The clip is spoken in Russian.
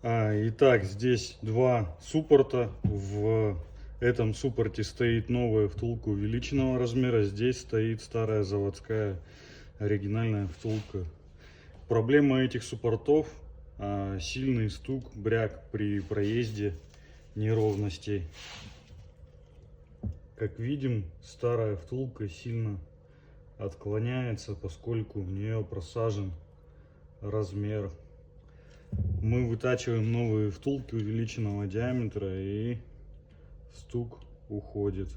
Итак, здесь два суппорта. В этом суппорте стоит новая втулка увеличенного размера. Здесь стоит старая заводская оригинальная втулка. Проблема этих суппортов — сильный стук, бряк при проезде, неровностей. Как видим, старая втулка сильно отклоняется, поскольку в нее просажен размер. Мы вытачиваем новые втулки увеличенного диаметра, и стук уходит.